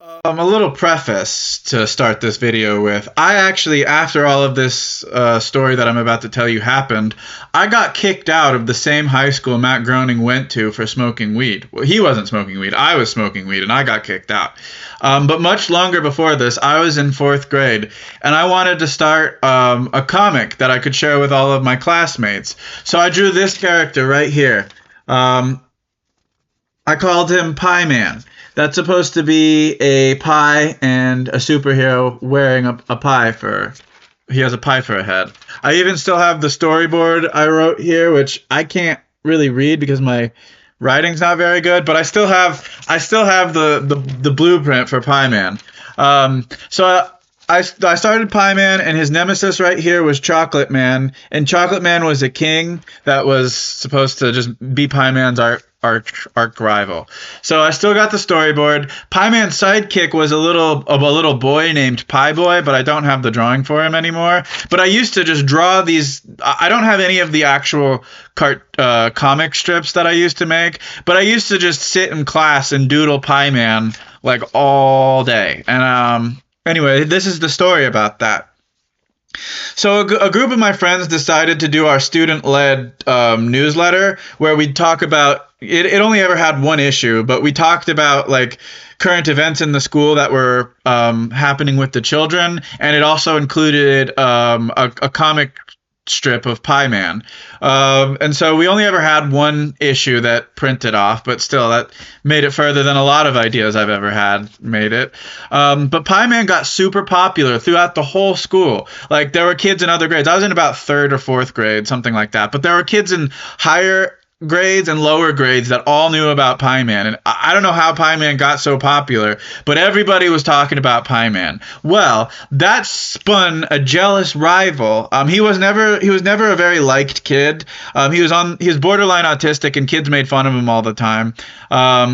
A little preface to start this video with. I actually, after all of this story that I'm about to tell you happened, I got kicked out of the same high school Matt Groening went to for smoking weed. Well, he wasn't smoking weed. I was smoking weed, and I got kicked out. But much longer before this, I was in fourth grade, and I wanted to start a comic that I could share with all of my classmates. So I drew this character right here. I called him Pie Man. That's supposed to be a pie and a superhero wearing a pie for... He has a pie for a head. I even still have the storyboard I wrote here, which I can't really read because my writing's not very good, but I still have the blueprint for Pie Man. So I started Pie Man, and his nemesis right here was Chocolate Man, and Chocolate Man was a king that was supposed to just be Pie Man's arch rival. So I still got the storyboard. Pie Man's sidekick was a little boy named Pie Boy, but I don't have the drawing for him anymore. But I used to just draw these. I don't have any of the actual comic strips that I used to make, but I used to just sit in class and doodle Pie Man like all day. And anyway, this is the story about that. So a group of my friends decided to do our student-led newsletter where we'd talk about it only ever had one issue, but we talked about like current events in the school that were happening with the children, and it also included a comic strip of Pie Man. And so we only ever had one issue that printed off, but still that made it further than a lot of ideas I've ever had made it. But Pie Man got super popular throughout the whole school. Like there were kids in other grades. I was in about third or fourth grade, something like that. But there were kids in higher grades and lower grades that all knew about Pie Man, and I don't know how Pie Man got so popular, but everybody was talking about Pie Man. Well, that spun a jealous rival. He was never a very liked kid. He was borderline autistic, and kids made fun of him all the time.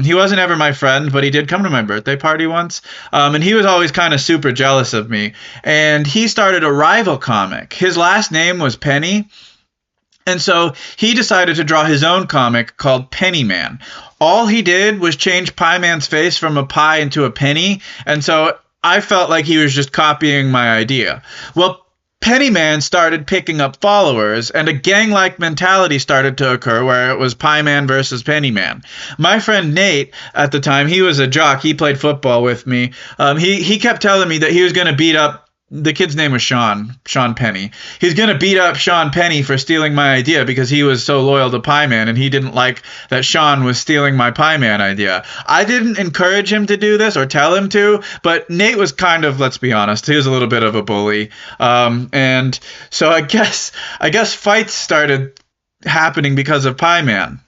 He wasn't ever my friend, but he did come to my birthday party once, and he was always kind of super jealous of me. And he started a rival comic. His last name was Penny. And so he decided to draw his own comic called Penny Man. All he did was change Pie Man's face from a pie into a penny, and so I felt like he was just copying my idea. Well, Penny Man started picking up followers, and a gang-like mentality started to occur where it was Pie Man versus Penny Man. My friend Nate, at the time, he was a jock. He played football with me. He kept telling me that he was going to beat up... The kid's name was Sean Penny. He's going to beat up Sean Penny for stealing my idea because he was so loyal to Pie Man, and he didn't like that Sean was stealing my Pie Man idea. I didn't encourage him to do this or tell him to, but Nate was kind of, let's be honest, he was a little bit of a bully. And so I guess fights started happening because of Pie Man.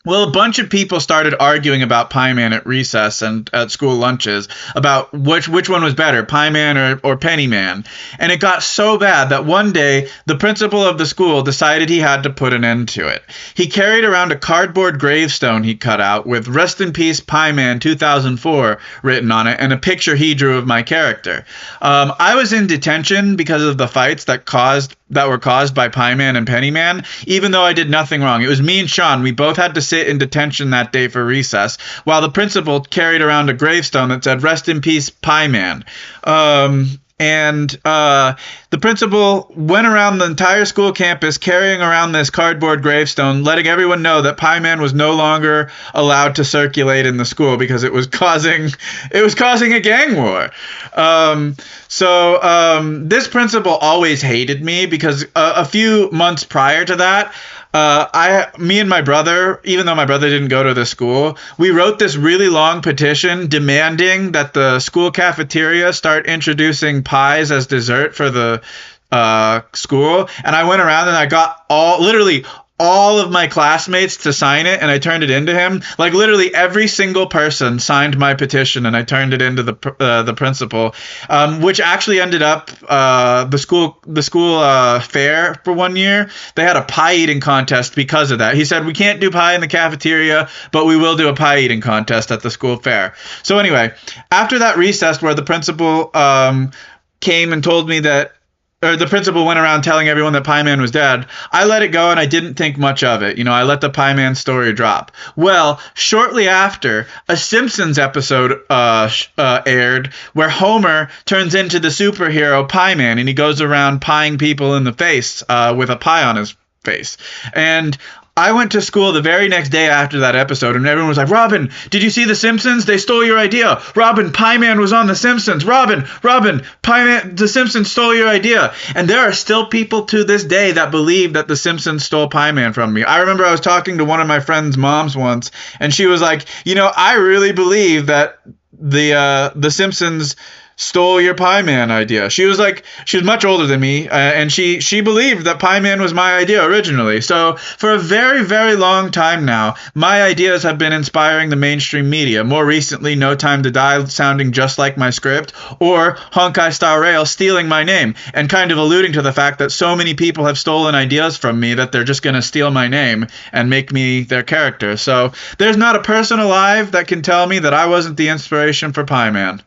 Well, a bunch of people started arguing about Pie Man at recess and at school lunches about which one was better, Pie Man or Penny Man. And it got so bad that one day the principal of the school decided he had to put an end to it. He carried around a cardboard gravestone he cut out with "Rest in Peace, Pie Man 2004" written on it and a picture he drew of my character. I was in detention because of the fights that were caused by Pie Man and Penny Man, even though I did nothing wrong. It was me and Sean. We both had to sit in detention that day for recess, while the principal carried around a gravestone that said "Rest in Peace, Pie Man." The principal went around the entire school campus carrying around this cardboard gravestone, letting everyone know that Pie Man was no longer allowed to circulate in the school because it was causing a gang war. This principal always hated me because a few months prior to that, me and my brother, even though my brother didn't go to the school, we wrote this really long petition demanding that the school cafeteria start introducing pies as dessert for the school. And I went around and I got literally all of my classmates to sign it, and I turned it into him. Like literally every single person signed my petition, and I turned it into the principal, which actually ended up the school fair for one year. They had a pie eating contest because of that. He said, "We can't do pie in the cafeteria, but we will do a pie eating contest at the school fair." So anyway, after that recess where the principal came and told me that or the principal went around telling everyone that Pie Man was dead, I let it go and I didn't think much of it. I let the Pie Man story drop. Well, shortly after, a Simpsons episode aired where Homer turns into the superhero Pie Man and he goes around pieing people in the face with a pie on his face. And I went to school the very next day after that episode, and everyone was like, Robin, did you see The Simpsons? They stole your idea. Robin, Pie Man was on The Simpsons. Robin, Pie Man, The Simpsons stole your idea. And there are still people to this day that believe that The Simpsons stole Pie Man from me. I remember I was talking to one of my friend's moms once, and she was like, I really believe that the Simpsons stole your Pie Man idea. She was much older than me, and she believed that Pie Man was my idea originally. So for a very, very long time now, my ideas have been inspiring the mainstream media. More recently, No Time to Die sounding just like my script, or Honkai Star Rail stealing my name, and kind of alluding to the fact that so many people have stolen ideas from me that they're just going to steal my name and make me their character. So there's not a person alive that can tell me that I wasn't the inspiration for Pie Man.